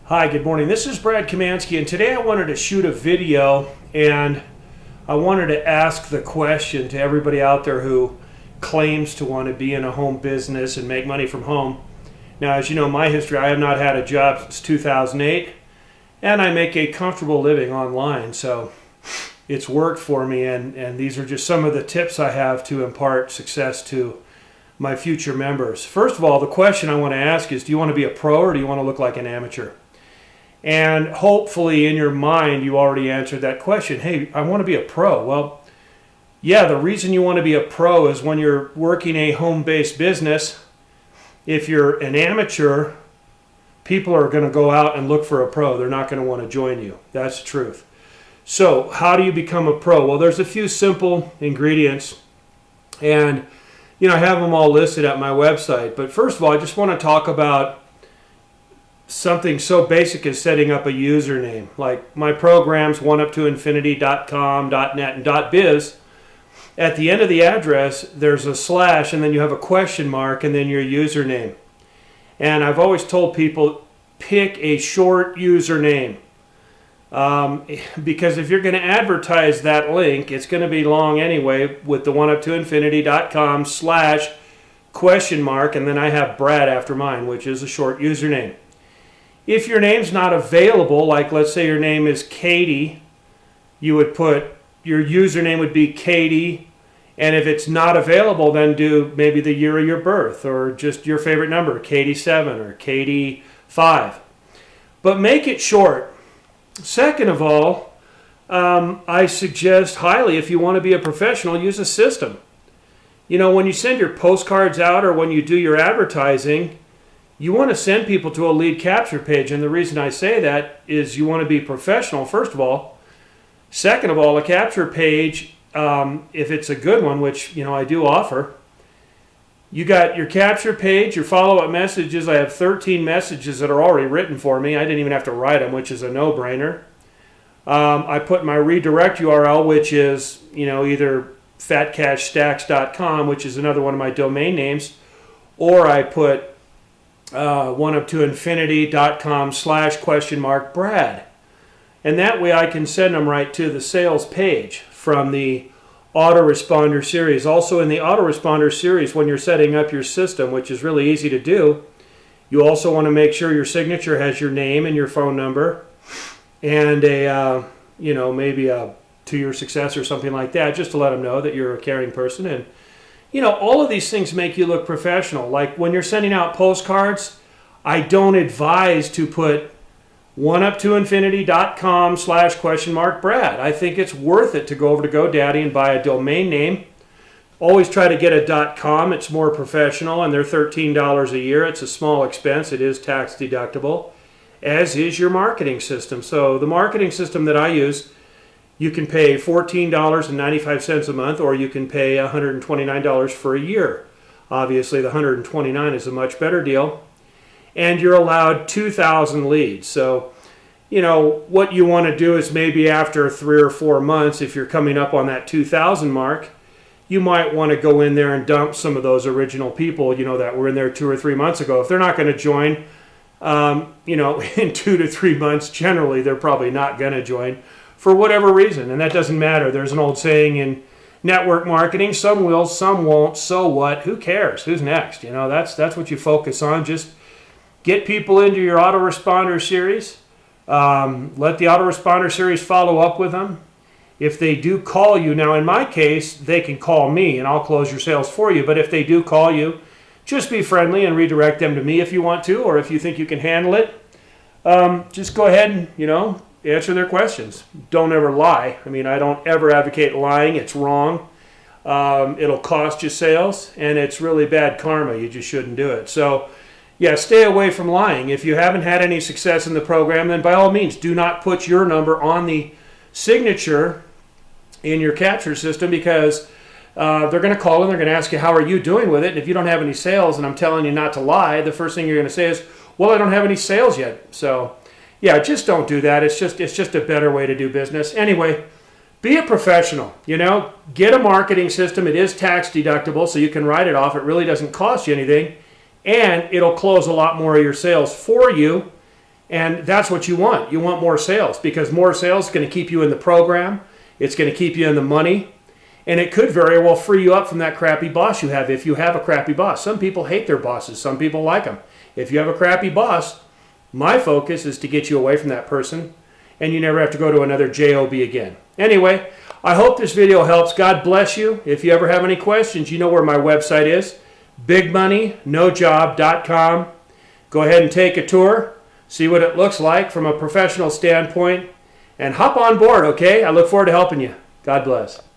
Hi, good morning. This is Brad Kamanski, and today I wanted to shoot a video, and I wanted to ask the question to everybody out there who claims to want to be in a home business and make money from home. Now, as you know, my history, I have not had a job since 2008, and I make a comfortable living online, so it's worked for me, and these are just some of the tips I have to impart success to my future members. First of all, the question I want to ask is, do you want to be a pro or do you want to look like an amateur? And hopefully in your mind you already answered that question. Hey, I want to be a pro. Well, yeah, the reason you want to be a pro is when you're working a home-based business, if you're an amateur, people are going to go out and look for a pro. They're not going to want to join you. That's the truth. So how do you become a pro? Well, there's a few simple ingredients, and I have them all listed at my website. But first of all, I just want to talk about something so basic as setting up a username. Like my programs, oneuptoinfinity.com, .net, and .biz. At the end of the address, there's a slash, and then you have a question mark, and then your username. And I've always told people, pick a short username. Because if you're going to advertise that link, it's going to be long anyway with the oneuptoinfinity.com slash question mark, and then I have Brad after mine, which is a short username. If your name's not available, like let's say your name is Katie, you would put, your username would be Katie, and if it's not available, then do maybe the year of your birth, or just your favorite number, Katie7 or Katie5. But make it short. Second of all, I suggest highly, if you want to be a professional, use a system. When you send your postcards out or when you do your advertising, you want to send people to a lead capture page, and the reason I say that is you want to be professional, first of all. Second of all, a capture page, if it's a good one, which I do offer, you got your capture page, your follow-up messages. I have 13 messages that are already written for me. I didn't even have to write them, which is a no-brainer. I put my redirect URL, which is either fatcashstacks.com, which is another one of my domain names, or I put oneuptoinfinity.com / Brad. And that way I can send them right to the sales page from the autoresponder series. Also in the autoresponder series, when you're setting up your system, which is really easy to do, you also want to make sure your signature has your name and your phone number and maybe to your success or something like that, just to let them know that you're a caring person. And all of these things make you look professional. Like when you're sending out postcards, I don't advise to put oneuptoinfinity.com / Brad. I think it's worth it to go over to GoDaddy and buy a domain name. Always try to get a .com. It's more professional, and they're $13 a year. It's a small expense. It is tax deductible, as is your marketing system. So the marketing system that I use, you can pay $14.95 a month, or you can pay $129 for a year. Obviously, the $129 is a much better deal. And you're allowed 2,000 leads. So, what you want to do is maybe after 3 or 4 months, if you're coming up on that 2,000 mark, you might want to go in there and dump some of those original people, that were in there 2 or 3 months ago. If they're not going to join, in 2 to 3 months, generally, they're probably not going to join for whatever reason. And that doesn't matter. There's an old saying in network marketing, some will, some won't, so what? Who cares? Who's next? That's what you focus on. Just get people into your autoresponder series. Let the autoresponder series follow up with them. If they do call you, now in my case, they can call me and I'll close your sales for you. But if they do call you, just be friendly and redirect them to me if you want to, or if you think you can handle it. Just go ahead and, answer their questions. Don't ever lie. I don't ever advocate lying. It's wrong. It'll cost you sales, and it's really bad karma. You just shouldn't do it. So, yeah, stay away from lying. If you haven't had any success in the program, then by all means, do not put your number on the signature in your capture system, because they're going to call and they're going to ask you, how are you doing with it? And if you don't have any sales and I'm telling you not to lie, the first thing you're going to say is, well, I don't have any sales yet. So, yeah, just don't do that. It's just a better way to do business. Anyway, be a professional. Get a marketing system. It is tax deductible, so you can write it off. It really doesn't cost you anything. And it'll close a lot more of your sales for you And that's what you want. You want more sales, because more sales is going to keep you in the program. It's going to keep you in the money. And it could very well free you up from that crappy boss you have if you have a crappy boss. Some people hate their bosses. Some people like them. If you have a crappy boss, my focus is to get you away from that person, and you never have to go to another job again. Anyway, I hope this video helps. God bless you. If you ever have any questions, you know where my website is, bigmoneynojob.com. Go ahead and take a tour, see what it looks like from a professional standpoint, and hop on board, okay? I look forward to helping you. God bless.